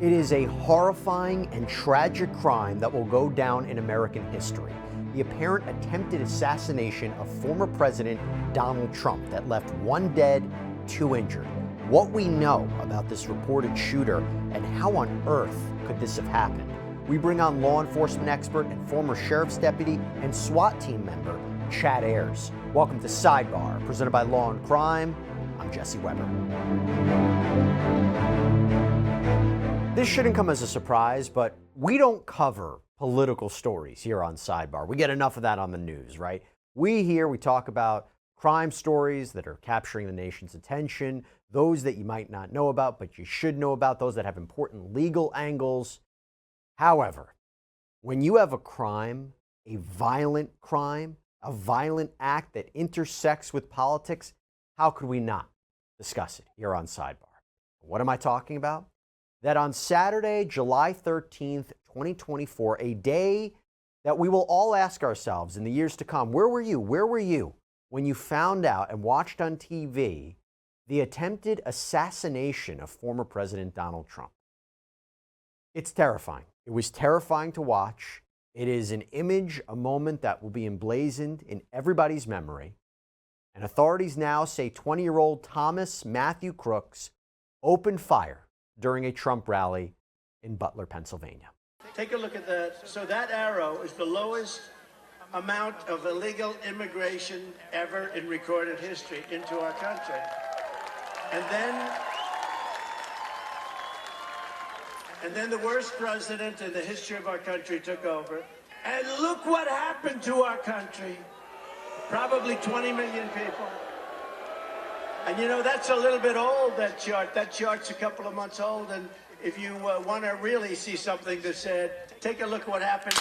It is a horrifying and tragic crime that will go down in American history. The apparent attempted assassination of former President Donald Trump that left one dead, two injured. What we know about this reported shooter and how on earth could this have happened? We bring on law enforcement expert and former sheriff's deputy and SWAT team member, Chad Ayers. Welcome to Sidebar, presented by Law and Crime. I'm Jesse Weber. This shouldn't come as a surprise, but we don't cover political stories here on Sidebar. We get enough of that on the news, right? We talk about crime stories that are capturing the nation's attention, those that you might not know about, but you should know about, those that have important legal angles. However, when you have a crime, a violent act that intersects with politics, how could we not discuss it here on Sidebar? What am I talking about? That on Saturday, July 13th, 2024, a day that we will all ask ourselves in the years to come, where were you? Where were you when you found out and watched on TV the attempted assassination of former President Donald Trump? It's terrifying. It was terrifying to watch. It is an image, a moment that will be emblazoned in everybody's memory. And authorities now say 20-year-old Thomas Matthew Crooks opened fire during a Trump rally in Butler, Pennsylvania. Take a look at that. So that arrow is the lowest amount of illegal immigration ever in recorded history into our country. And then the worst president in the history of our country took over. And look what happened to our country. Probably 20 million people. And you know, that's a little bit old, that chart. That chart's a couple of months old. And if you want to really see something that's said, take a look at what happened.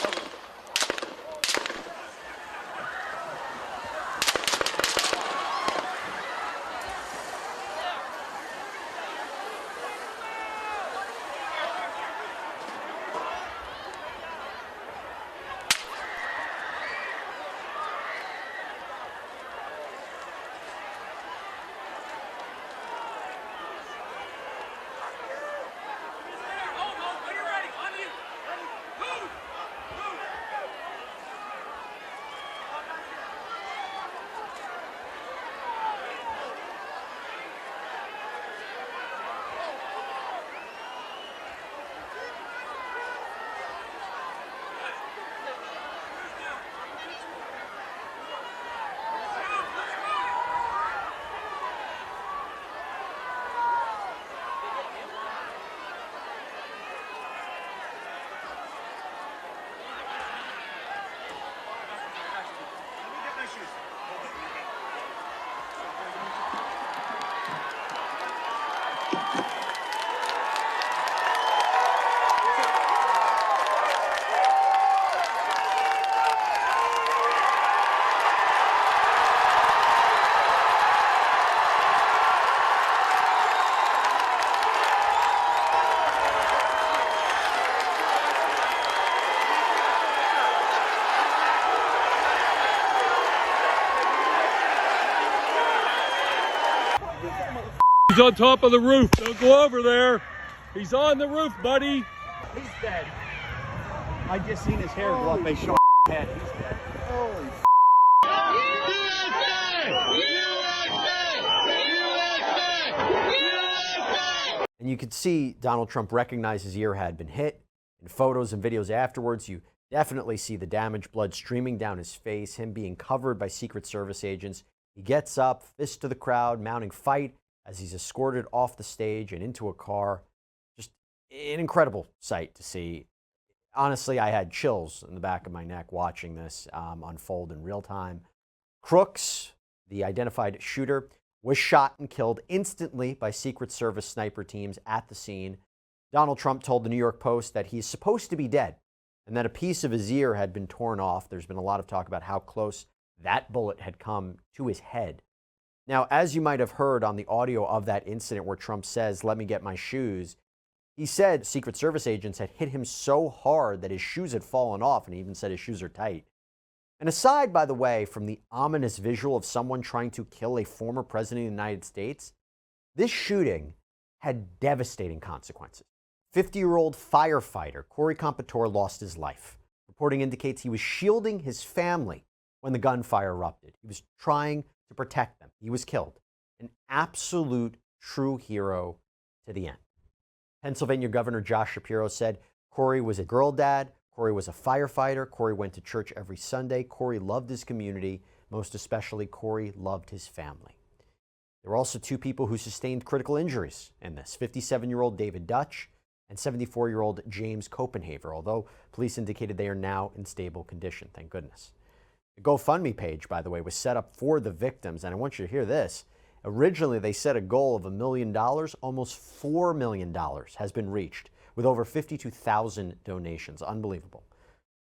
He's on top of the roof. Don't go over there. He's on the roof, buddy. He's dead. I just seen his hair go up a short head. He's dead. Holy And you could see Donald Trump recognize his ear had been hit. In photos and videos afterwards, you definitely see the damage, blood streaming down his face, him being covered by Secret Service agents. He gets up, fist to the crowd, mounting fight as he's escorted off the stage and into a car. Just an incredible sight to see. Honestly, I had chills in the back of my neck watching this unfold in real time. Crooks, the identified shooter, was shot and killed instantly by Secret Service sniper teams at the scene. Donald Trump told the New York Post that he's supposed to be dead and that a piece of his ear had been torn off. There's been a lot of talk about how close that bullet had come to his head. Now, as you might have heard on the audio of that incident where Trump says, "Let me get my shoes," he said Secret Service agents had hit him so hard that his shoes had fallen off, and he even said his shoes are tight. And aside, by the way, from the ominous visual of someone trying to kill a former president of the United States, this shooting had devastating consequences. 50-year-old firefighter Corey Compatore lost his life. Reporting indicates he was shielding his family when the gunfire erupted. He was trying to protect them. He was killed. An absolute true hero to the end. Pennsylvania Governor Josh Shapiro said Corey was a girl dad. Corey was a firefighter. Corey went to church every Sunday. Corey loved his community. Most especially, Corey loved his family. There were also two people who sustained critical injuries in this, 57-year-old David Dutch and 74-year-old James Copenhaver, although police indicated they are now in stable condition, thank goodness. The GoFundMe page, by the way, was set up for the victims, and I want you to hear this. Originally, they set a goal of $1 million. Almost $4 million has been reached, with over 52,000 donations. Unbelievable.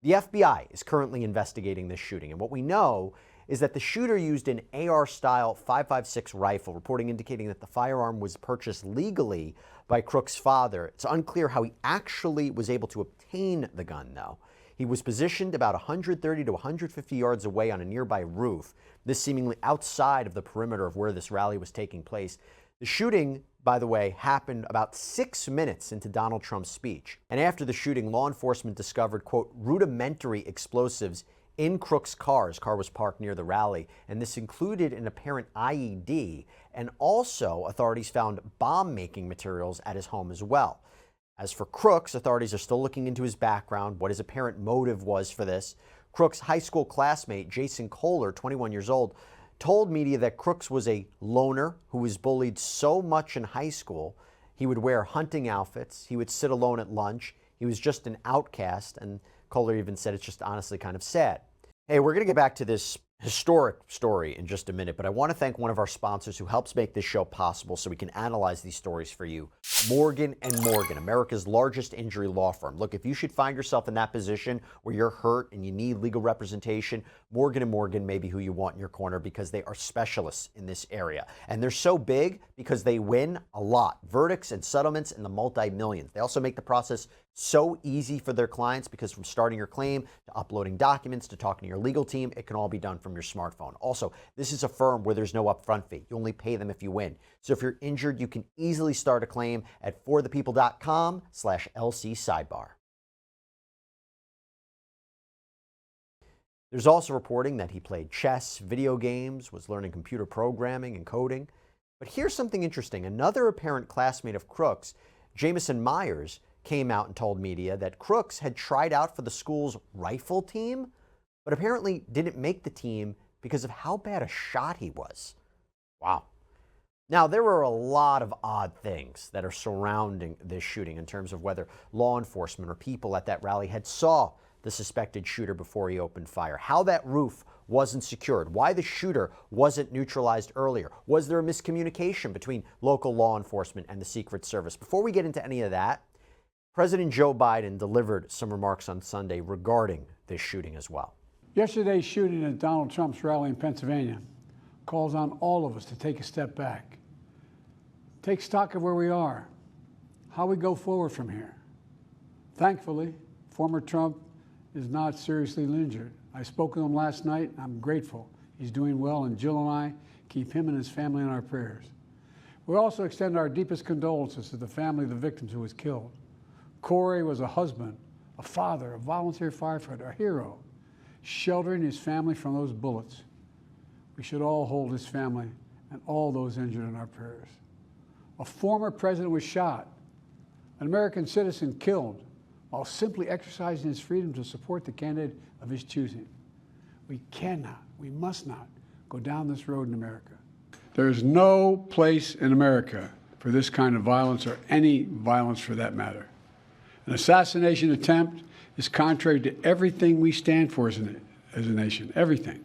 The FBI is currently investigating this shooting, and what we know is that the shooter used an AR-style .556 rifle, reporting indicating that the firearm was purchased legally by Crook's father. It's unclear how he actually was able to obtain the gun, though. He was positioned about 130 to 150 yards away on a nearby roof, this seemingly outside of the perimeter of where this rally was taking place. The shooting, by the way, happened about 6 minutes into Donald Trump's speech. And after the shooting, law enforcement discovered, quote, rudimentary explosives in Crook's car. His car was parked near the rally, and this included an apparent IED, and also authorities found bomb-making materials at his home as well. As for Crooks, authorities are still looking into his background, what his apparent motive was for this. Crooks' high school classmate, Jason Kohler, 21 years old, told media that Crooks was a loner who was bullied so much in high school, he would wear hunting outfits, he would sit alone at lunch, he was just an outcast, and Kohler even said it's just honestly kind of sad. Hey, we're going to get back to this historic story in just a minute, but I want to thank one of our sponsors who helps make this show possible so we can analyze these stories for you. Morgan & Morgan, America's largest injury law firm. Look, if you should find yourself in that position where you're hurt and you need legal representation, Morgan & Morgan may be who you want in your corner because they are specialists in this area. And they're so big because they win a lot. Verdicts and settlements in the multi-millions. They also make the process so easy for their clients because from starting your claim to uploading documents to talking to your legal team, it can all be done from your smartphone. Also, this is a firm where there's no upfront fee. You only pay them if you win. So if you're injured, you can easily start a claim at forthepeople.com/LC sidebar. There's also reporting that he played chess, video games, was learning computer programming and coding. But here's something interesting. Another apparent classmate of Crooks, Jamison Myers, came out and told media that Crooks had tried out for the school's rifle team, but apparently didn't make the team because of how bad a shot he was. Wow. Now, there were a lot of odd things that are surrounding this shooting in terms of whether law enforcement or people at that rally had saw the suspected shooter before he opened fire, how that roof wasn't secured, why the shooter wasn't neutralized earlier. Was there a miscommunication between local law enforcement and the Secret Service? Before we get into any of that, President Joe Biden delivered some remarks on Sunday regarding this shooting as well. Yesterday's shooting at Donald Trump's rally in Pennsylvania calls on all of us to take a step back, take stock of where we are, how we go forward from here. Thankfully, former Trump is not seriously injured. I spoke with him last night. I'm grateful. He's doing well, and Jill and I keep him and his family in our prayers. We also extend our deepest condolences to the family of the victims who was killed. Corey was a husband, a father, a volunteer firefighter, a hero, sheltering his family from those bullets. We should all hold his family and all those injured in our prayers. A former president was shot, an American citizen killed while simply exercising his freedom to support the candidate of his choosing. We cannot, we must not go down this road in America. There is no place in America for this kind of violence or any violence for that matter. An assassination attempt is contrary to everything we stand for as a nation, everything.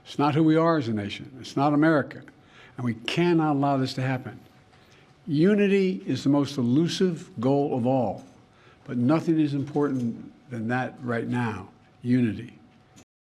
It's not who we are as a nation. It's not America. And we cannot allow this to happen. Unity is the most elusive goal of all, but nothing is important than that right now, unity.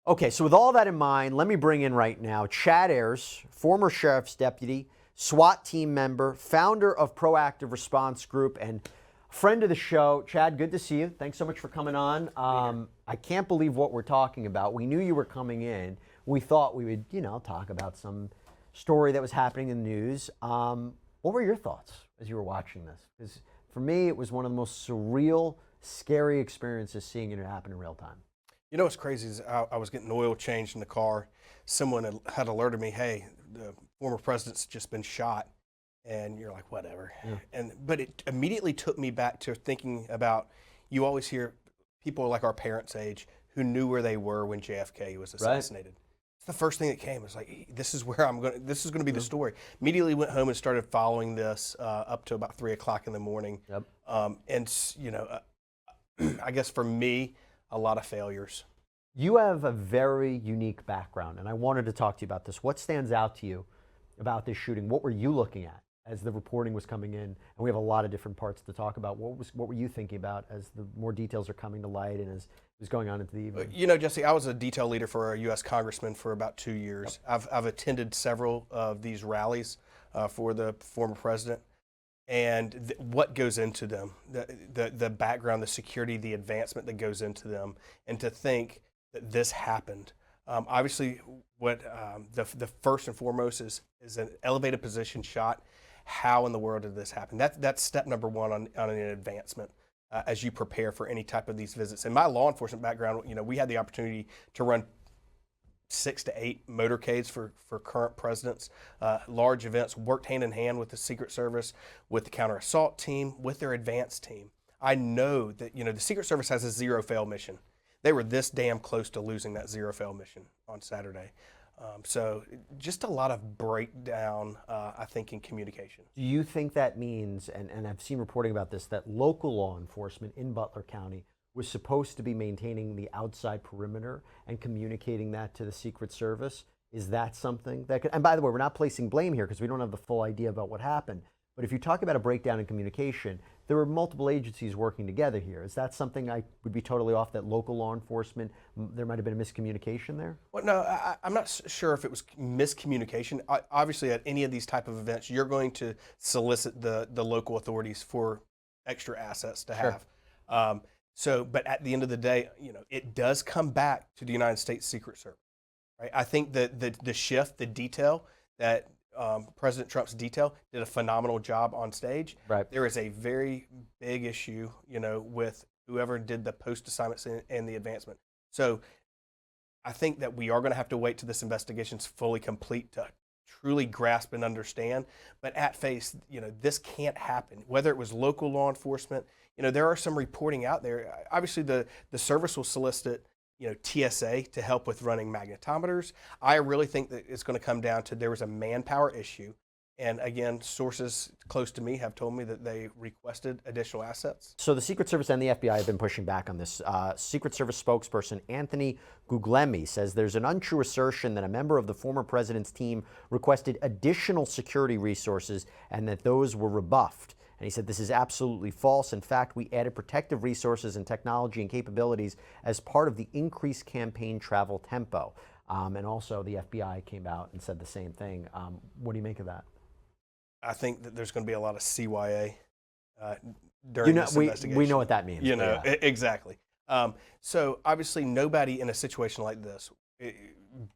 Okay, so with all that in mind, let me bring in right now Chad Ayers, former sheriff's deputy, SWAT team member, founder of Proactive Response Group, and friend of the show. Chad, good to see you. Thanks so much for coming on. I can't believe what we're talking about. We knew you were coming in. We thought we would, talk about some story that was happening in the news. What were your thoughts as you were watching this? Because for me, it was one of the most surreal, scary experiences seeing it happen in real time. You know what's crazy is I was getting oil changed in the car. Someone had alerted me, hey, the former president's just been shot. And you're like, whatever. Yeah. But it immediately took me back to thinking about, you always hear people like our parents' age who knew where they were when JFK was assassinated. Right. It's the first thing that came. It was like, this is where this is going to be the story. Immediately went home and started following this up to about 3 o'clock in the morning. Yep. And, you know, I guess for me, a lot of failures. You have a very unique background, and I wanted to talk to you about this. What stands out to you about this shooting? What were you looking at as the reporting was coming in? And we have a lot of different parts to talk about. What were you thinking about as the more details are coming to light and as it was going on into the evening? You know, Jesse, I was a detail leader for a U.S. congressman for about 2 years. Yep. I've attended several of these rallies for the former president. And what goes into them, the background, the security, the advancement that goes into them, and to think that this happened. Obviously, what the first and foremost is an elevated position shot. How in the world did this happen? That's step number one on an advancement as you prepare for any type of these visits. In my law enforcement background, you know, we had the opportunity to run 6 to 8 motorcades for current presidents, large events, worked hand in hand with the Secret Service, with the counter assault team, with their advance team. I know that, you know, the Secret Service has a zero fail mission. They were this damn close to losing that zero fail mission on Saturday. So just a lot of breakdown, I think, in communication. Do you think that means, and I've seen reporting about this, that local law enforcement in Butler County was supposed to be maintaining the outside perimeter and communicating that to the Secret Service? Is that something that could, and by the way, we're not placing blame here because we don't have the full idea about what happened, but if you talk about a breakdown in communication, there were multiple agencies working together here. Is that something I would be totally off, that local law enforcement, there might have been a miscommunication there? Well, no, I'm not sure if it was miscommunication. Obviously, at any of these type of events, you're going to solicit the local authorities for extra assets to have. Sure. But at the end of the day, you know, it does come back to the United States Secret Service, right? I think that the shift, the detail that President Trump's detail did a phenomenal job on stage. Right. There is a very big issue, you know, with whoever did the post assignments and the advancement. So I think that we are going to have to wait till this investigation's fully complete to truly grasp and understand. But at face, you know, this can't happen. Whether it was local law enforcement, you know, there are some reporting out there. Obviously, the service will solicit, you know, TSA to help with running magnetometers. I really think that it's going to come down to there was a manpower issue. And again, sources close to me have told me that they requested additional assets. So the Secret Service and the FBI have been pushing back on this. Secret Service spokesperson Anthony Guglielmi says there's an untrue assertion that a member of the former president's team requested additional security resources and that those were rebuffed. And he said this is absolutely false. In fact, we added protective resources and technology and capabilities as part of the increased campaign travel tempo. And also the FBI came out and said the same thing. What do you make of that? I think that there's going to be a lot of CYA during this investigation. We know what that means. You know, yeah. Exactly. So obviously nobody in a situation like this,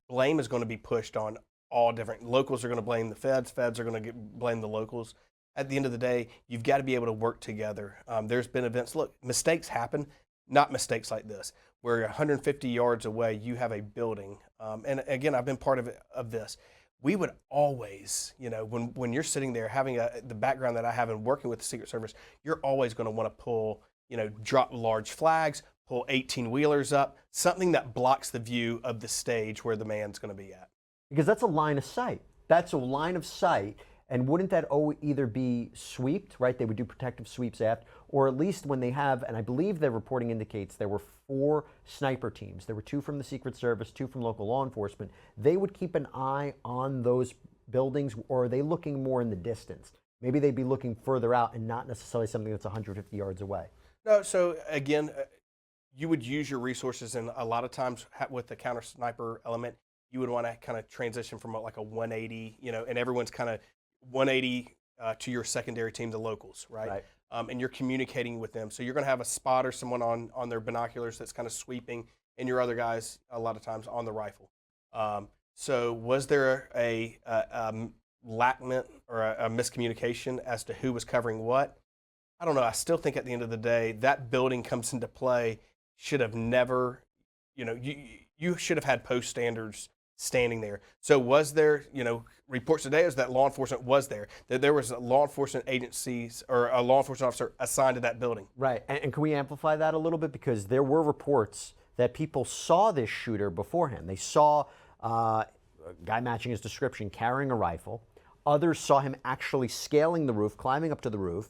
blame is going to be pushed on all different. Locals are going to blame the feds. Feds are going to blame the locals. At the end of the day, you've got to be able to work together. There's been events, look, mistakes happen, not mistakes like this, where 150 yards away, you have a building. And again, I've been part of this. We would always, you know, when you're sitting there having the background that I have in working with the Secret Service, you're always going to want to pull, you know, drop large flags, pull 18-wheelers up, something that blocks the view of the stage where the man's going to be at. Because that's a line of sight. That's a line of sight. And wouldn't that either be sweeped, right? They would do protective sweeps after, or at least when they have, and I believe their reporting indicates there were 4 sniper teams. There were 2 from the Secret Service, 2 from local law enforcement. They would keep an eye on those buildings, or are they looking more in the distance? Maybe they'd be looking further out and not necessarily something that's 150 yards away. No, so again, you would use your resources, and a lot of times with the counter sniper element, you would want to kind of transition from like a 180, you know, and everyone's kind of 180 to your secondary team, the locals, right? And you're communicating with them. So you're going to have a spotter, someone on their binoculars that's kind of sweeping, and your other guys a lot of times on the rifle. So was there a lackment or a miscommunication as to who was covering what? I don't know. I still think at the end of the day, that building comes into play. Should have never, you should have had post standards standing there. So was there, reports today is that law enforcement was there, that there was a law enforcement agencies or a law enforcement officer assigned to that building. Right, and can we amplify that a little bit? Because there were reports that people saw this shooter beforehand. They saw a guy matching his description carrying a rifle. Others saw him actually scaling the roof, climbing up to the roof.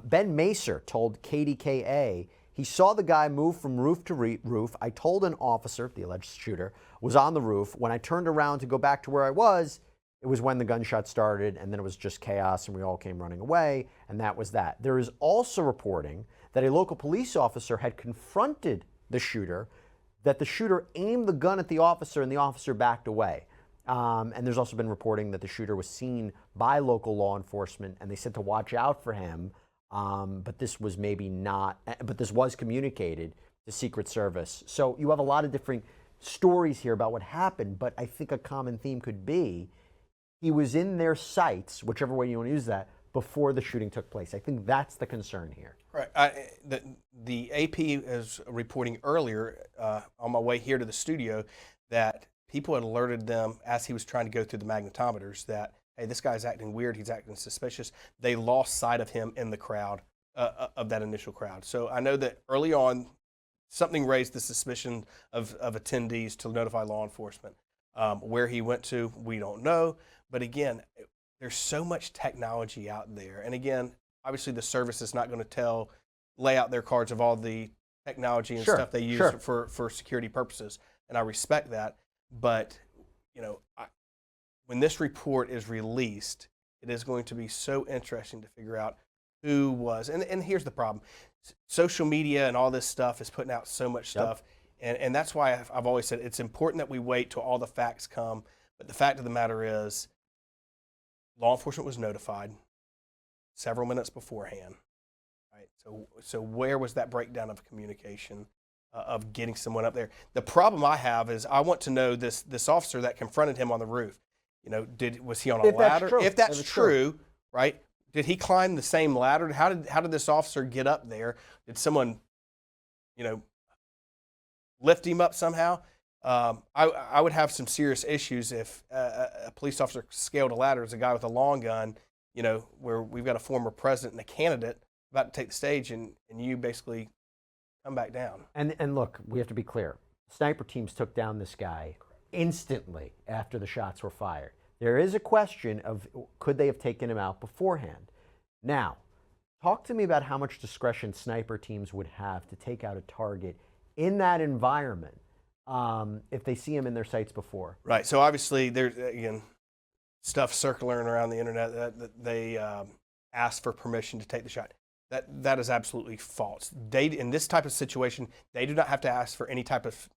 Ben Macer told KDKA he saw the guy move from roof to roof. I told an officer, the alleged shooter, was on the roof. When I turned around to go back to where I was, it was when the gunshot started, and then it was just chaos, and we all came running away, and that was that. There is also reporting that a local police officer had confronted the shooter, that the shooter aimed the gun at the officer, and the officer backed away. And there's also been reporting that the shooter was seen by local law enforcement, and they said to watch out for him. But this was maybe not, but this was communicated to Secret Service. So you have a lot of different stories here about what happened, but I think a common theme could be he was in their sights, whichever way you want to use that, before the shooting took place. I think that's the concern here. Right. The AP is reporting earlier on my way here to the studio that people had alerted them as he was trying to go through the magnetometers that, hey, this guy's acting weird, he's acting suspicious. They lost sight of him in the crowd, of that initial crowd. So I know that early on, something raised the suspicion of attendees to notify law enforcement. Where he went to, we don't know. But again, there's so much technology out there. And again, obviously the service is not going to lay out their cards of all the technology and stuff they use for security purposes. And I respect that. But, when this report is released, it is going to be so interesting to figure out who was. And here's the problem. Social media and all this stuff is putting out so much stuff. And that's why I've always said it's important that we wait till all the facts come. But the fact of the matter is, law enforcement was notified several minutes beforehand. Right? So where was that breakdown of communication, of getting someone up there? The problem I have is I want to know this officer that confronted him on the roof. Was he on a ladder? If that's true, right? Did he climb the same ladder? How did this officer get up there? Did someone, lift him up somehow? I would have some serious issues if a police officer scaled a ladder as a guy with a long gun, where we've got a former president and a candidate about to take the stage, and you basically come back down. And look, we have to be clear. Sniper teams took down this guy instantly after the shots were fired. There is a question of could they have taken him out beforehand? Now, talk to me about how much discretion sniper teams would have to take out a target in that environment if they see him in their sights before. Right. So obviously there's, again, stuff circling around the internet that they asked for permission to take the shot. That is absolutely false. In this type of situation, they do not have to ask for any type of,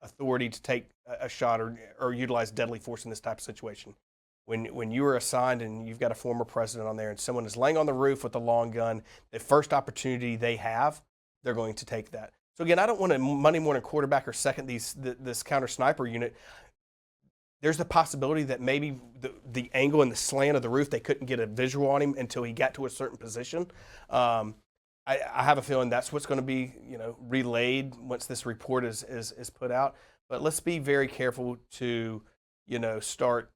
authority to take a shot or utilize deadly force in this type of situation. When you are assigned and you've got a former president on there and someone is laying on the roof with a long gun, the first opportunity they have, they're going to take that. So again, I don't want to Monday morning quarterback or second this counter sniper unit. There's the possibility that maybe the angle and the slant of the roof, they couldn't get a visual on him until he got to a certain position. I have a feeling that's what's going to be, relayed once this report is put out. But let's be very careful to, start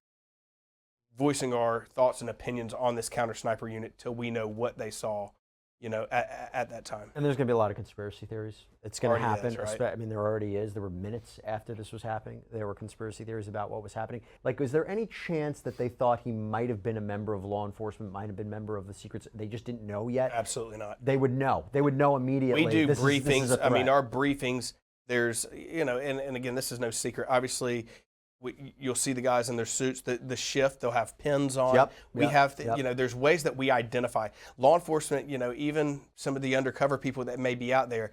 voicing our thoughts and opinions on this counter sniper unit till we know what they saw, at that time. And there's going to be a lot of conspiracy theories. It's going to happen. Right? I mean, there already is. There were minutes after this was happening. There were conspiracy theories about what was happening. Like, is there any chance that they thought he might have been a member of law enforcement, might have been a member of the secret? They just didn't know yet? Absolutely not. They would know. They would know immediately. We do briefings. This is our briefings, there's, and again, this is no secret. Obviously, you'll see the guys in their suits, the shift, they'll have pins on. We have, there's ways that we identify. Law enforcement, even some of the undercover people that may be out there,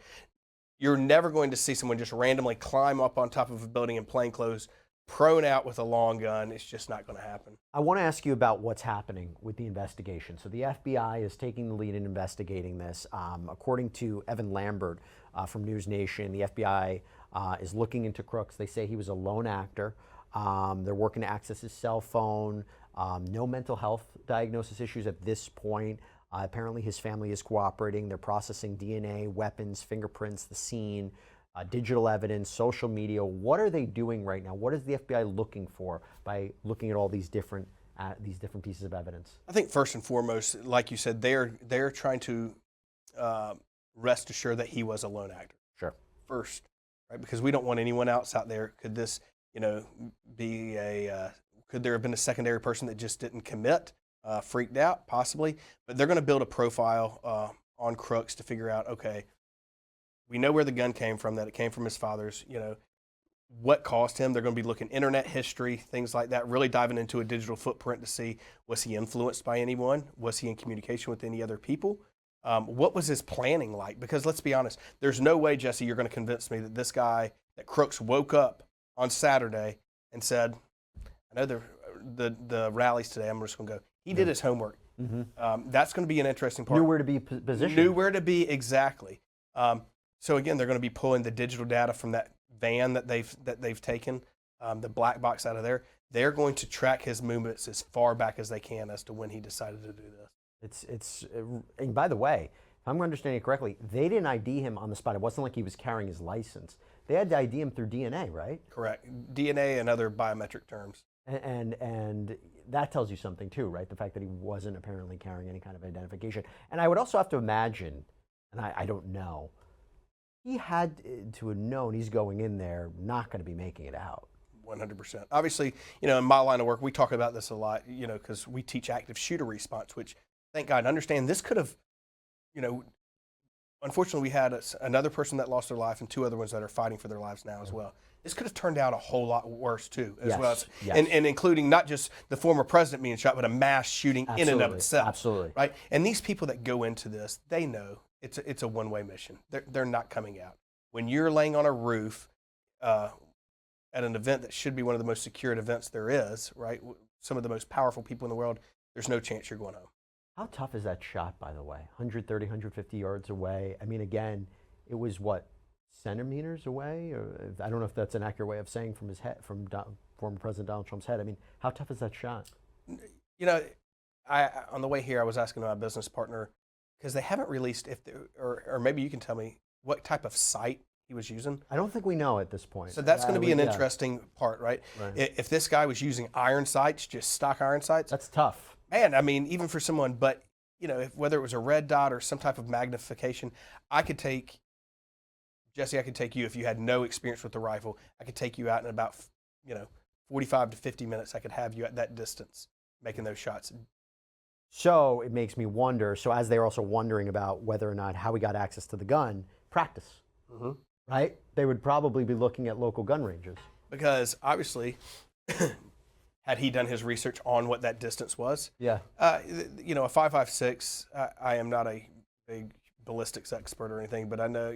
you're never going to see someone just randomly climb up on top of a building in plain clothes, prone out with a long gun. It's just not going to happen. I want to ask you about what's happening with the investigation. So the FBI is taking the lead in investigating this. According to Evan Lambert from News Nation, the FBI is looking into Crooks. They say he was a lone actor. They're working to access his cell phone. No mental health diagnosis issues at this point. Apparently his family is cooperating. They're processing DNA, weapons, fingerprints, the scene, digital evidence, social media. What are they doing right now? What is the FBI looking for by looking at all these different pieces of evidence? I think first and foremost, like you said, they're trying to rest assured that he was a lone actor. Sure. First, right? Because we don't want anyone else out there. Could this, be could there have been a secondary person that just didn't commit, freaked out, possibly? But they're going to build a profile on Crooks to figure out, okay, we know where the gun came from, that it came from his father's, what caused him. They're going to be looking internet history, things like that, really diving into a digital footprint to see, was he influenced by anyone? Was he in communication with any other people? What was his planning like? Because let's be honest, there's no way, Jesse, you're going to convince me that this guy, that Crooks woke up on Saturday and said, I know the rallies today, I'm just going to go. He did his homework. Mm-hmm. That's going to be an interesting part. Knew where to be positioned. Knew where to be, exactly. So again, they're going to be pulling the digital data from that van that they've taken, the black box out of there. They're going to track his movements as far back as they can as to when he decided to do this. And by the way, if I'm understanding it correctly, they didn't ID him on the spot. It wasn't like he was carrying his license. They had to ID him through DNA, right? Correct. DNA and other biometric terms. And that tells you something too, right? The fact that he wasn't apparently carrying any kind of identification. And I would also have to imagine, and I don't know, he had to have known he's going in there not going to be making it out. 100%. Obviously, in my line of work, we talk about this a lot, because we teach active shooter response, which, thank God, understand this could have, unfortunately, we had another person that lost their life and 2 other ones that are fighting for their lives now as well. This could have turned out a whole lot worse too, as well as, and including not just the former president being shot, but a mass shooting in and of itself. Absolutely. Right. And these people that go into this, they know it's a one-way mission. They're not coming out. When you're laying on a roof at an event that should be one of the most secured events there is, right? Some of the most powerful people in the world, there's no chance you're going home. How tough is that shot, by the way? 130, 150 yards away. I mean, again, it was what, centimeters away? Or, I don't know if that's an accurate way of saying from his head, from former President Donald Trump's head. I mean, how tough is that shot? On the way here, I was asking my business partner, because they haven't released or maybe you can tell me what type of sight he was using. I don't think we know at this point. So that's going to be an interesting part, right? If this guy was using iron sights, just stock iron sights. That's tough. Man, I mean, even for someone, but, whether it was a red dot or some type of magnification, Jesse, I could take you, if you had no experience with the rifle, I could take you out in about, 45 to 50 minutes. I could have you at that distance making those shots. So it makes me wonder, so as they're also wondering about whether or not how he got access to the gun, practice, right? They would probably be looking at local gun ranges. Because obviously, had he done his research on what that distance was? Yeah. A 5.56, I am not a big ballistics expert or anything, but I know,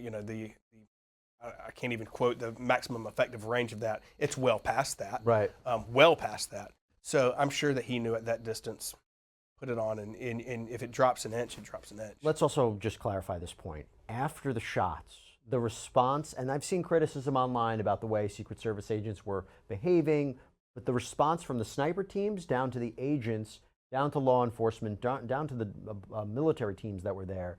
I can't even quote the maximum effective range of that. It's well past that. Right. Well past that. So I'm sure that he knew at that distance, put it on, and if it drops an inch, it drops an inch. Let's also just clarify this point. After the shots, the response, and I've seen criticism online about the way Secret Service agents were behaving, but the response from the sniper teams down to the agents, down to law enforcement, down to the military teams that were there,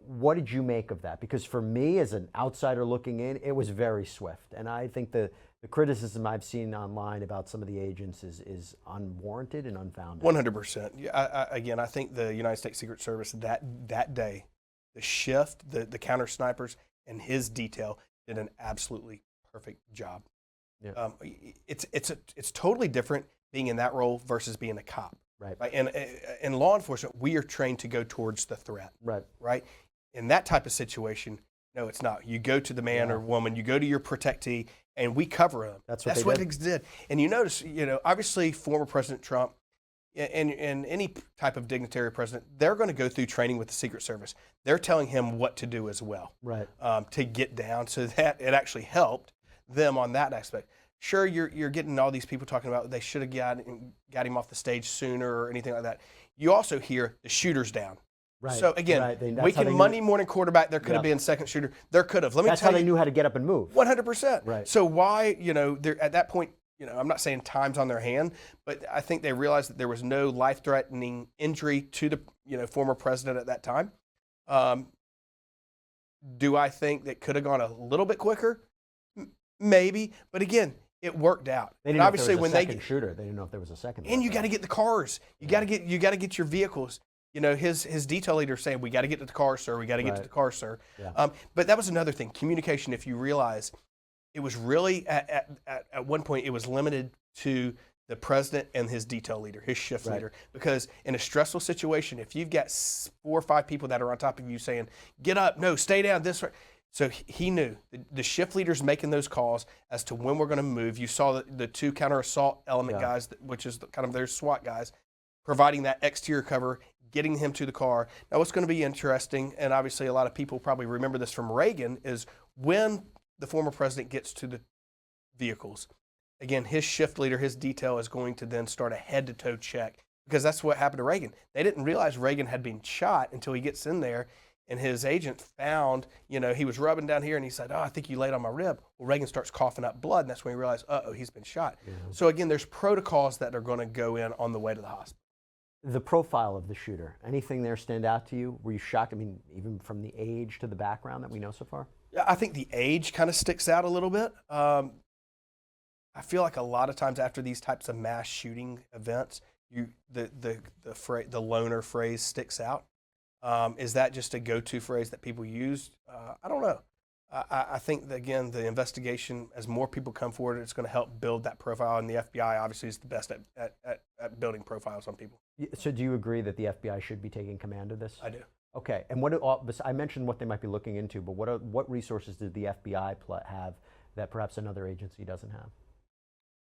what did you make of that? Because for me, as an outsider looking in, it was very swift. And I think the criticism I've seen online about some of the agents is unwarranted and unfounded. 100%. I think the United States Secret Service that day, the shift, the counter snipers, and his detail did an absolutely perfect job. Yeah. It's totally different being in that role versus being a cop. Right. And in law enforcement, we are trained to go towards the threat. Right. Right. In that type of situation, no, it's not. You go to the man or woman, you go to your protectee, and we cover them. That's what they they did. And you notice, obviously, former President Trump and any type of dignitary president, they're going to go through training with the Secret Service. They're telling him what to do as well. Right. To get down, so that it actually helped them on that aspect. Sure, you're getting all these people talking about they should have got him off the stage sooner or anything like that. You also hear the shooter's down. Right. So again, right. we can Monday morning quarterback. There could have been second shooter. There could have. That's how they knew how to get up and move. 100%. Right. So why, at that point, I'm not saying time's on their hand, but I think they realized that there was no life-threatening injury to the, former president at that time. Do I think that could have gone a little bit quicker? Maybe, but again, it worked out. They didn't know if there was a second shooter. They didn't know if there was a second. And you got to get the cars. You got to get your vehicles. His detail leader saying, "We got to get to the car, sir. We got to get to the car, sir." Yeah. But that was another thing. Communication. If you realize, it was really at one point it was limited to the president and his detail leader, his shift leader, because in a stressful situation, if you've got 4 or 5 people that are on top of you saying, "Get up, no, stay down," this way. So he knew the shift leaders making those calls as to when we're going to move. You saw the 2 counter assault element guys, which is kind of their SWAT guys, providing that exterior cover, getting him to the car. Now, what's going to be interesting, and obviously a lot of people probably remember this from Reagan, is when the former president gets to the vehicles, again, his shift leader, his detail is going to then start a head-to-toe check, because that's what happened to Reagan. They didn't realize Reagan had been shot until he gets in there. And his agent found, he was rubbing down here, and he said, "Oh, I think you laid on my rib." Well, Reagan starts coughing up blood, and that's when he realized, he's been shot. Yeah. So again, there's protocols that are going to go in on the way to the hospital. The profile of the shooter, anything there stand out to you? Were you shocked? I mean, even from the age to the background that we know so far? Yeah, I think the age kind of sticks out a little bit. I feel like a lot of times after these types of mass shooting events, the loner phrase sticks out. Is that just a go-to phrase that people use? I don't know. I think that, again, the investigation, as more people come forward, it's going to help build that profile. And the FBI obviously is the best at building profiles on people. So do you agree that the FBI should be taking command of this? I do. Okay. And I mentioned what they might be looking into, but what resources did the FBI have that perhaps another agency doesn't have?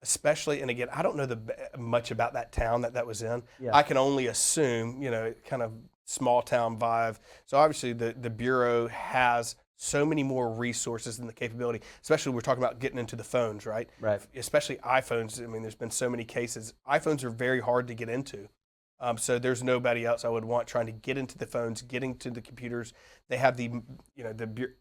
Especially, and again, I don't know much about that town that was in. Yeah. I can only assume, kind of small town vibe. So obviously the Bureau has so many more resources and the capability, especially we're talking about getting into the phones, right? Right. Especially iPhones. I mean, there's been so many cases. iPhones are very hard to get into. So there's nobody else I would want trying to get into the phones, getting to the computers. They have the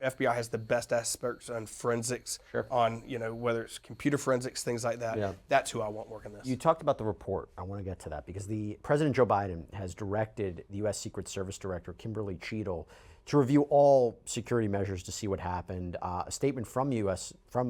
FBI has the best experts on forensics, on, whether it's computer forensics, things like that. Yeah. That's who I want working this. You talked about the report. I want to get to that because President Joe Biden has directed the U.S. Secret Service Director, Kimberly Cheadle, to review all security measures to see what happened. A statement from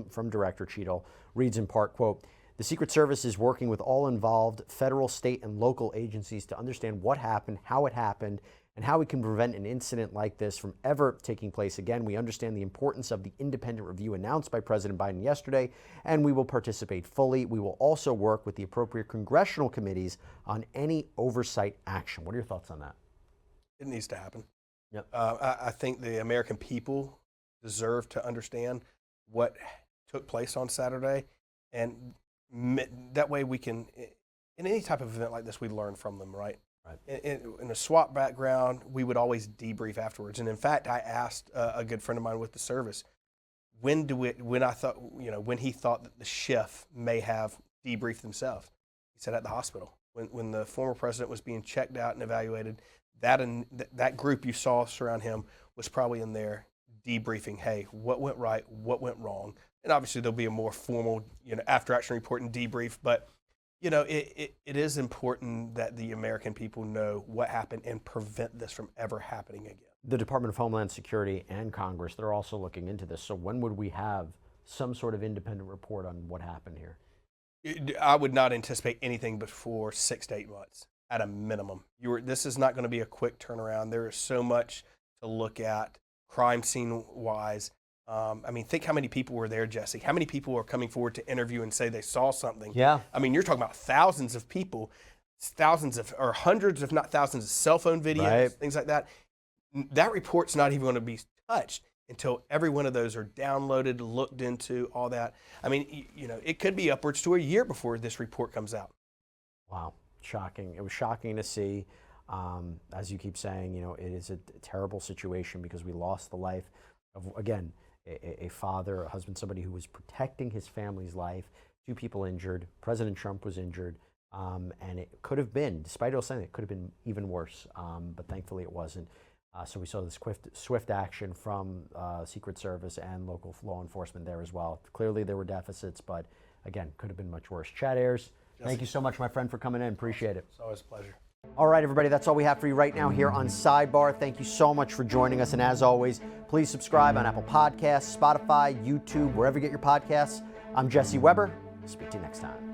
from Director Cheadle reads in part, quote, "The Secret Service is working with all involved federal, state, and local agencies to understand what happened, how it happened, and how we can prevent an incident like this from ever taking place again. We understand the importance of the independent review announced by President Biden yesterday, and we will participate fully. We will also work with the appropriate congressional committees on any oversight action." What are your thoughts on that? It needs to happen. Yep. I think the American people deserve to understand what took place on Saturday, and that way we can, in any type of event like this, we learn from them, right? Right. In a SWAT background, we would always debrief afterwards. And in fact, I asked a good friend of mine with the service, when he thought that the shift may have debriefed themselves. He said at the hospital, when the former president was being checked out and evaluated, that group you saw surround him was probably in there debriefing, hey, what went right, what went wrong. And obviously there'll be a more formal, after action report and debrief, but it is important that the American people know what happened and prevent this from ever happening again. The Department of Homeland Security and Congress, they're also looking into this. So when would we have some sort of independent report on what happened here? I would not anticipate anything before 6 to 8 months at a minimum. This is not going to be a quick turnaround. There is so much to look at crime scene wise. Think how many people were there, Jesse. How many people are coming forward to interview and say they saw something? Yeah. You're talking about thousands of people, or hundreds, if not thousands, of cell phone videos, right, things like that. That report's not even going to be touched until every one of those are downloaded, looked into, all that. It could be upwards to a year before this report comes out. Wow. Shocking. It was shocking to see. As you keep saying, it is a terrible situation because we lost the life of, again, a father, a husband, somebody who was protecting his family's life. 2 people injured. President Trump was injured. And it could have been, despite all saying, it could have been even worse. But thankfully it wasn't. So we saw this swift action from Secret Service and local law enforcement there as well. Clearly there were deficits, but Again, could have been much worse. Chad Ayers, thank you so much, my friend, for coming in. Appreciate it. It's always a pleasure. All right, everybody, that's all we have for you right now here on Sidebar. Thank you so much for joining us. And as always, please subscribe on Apple Podcasts, Spotify, YouTube, wherever you get your podcasts. I'm Jesse Weber. Speak to you next time.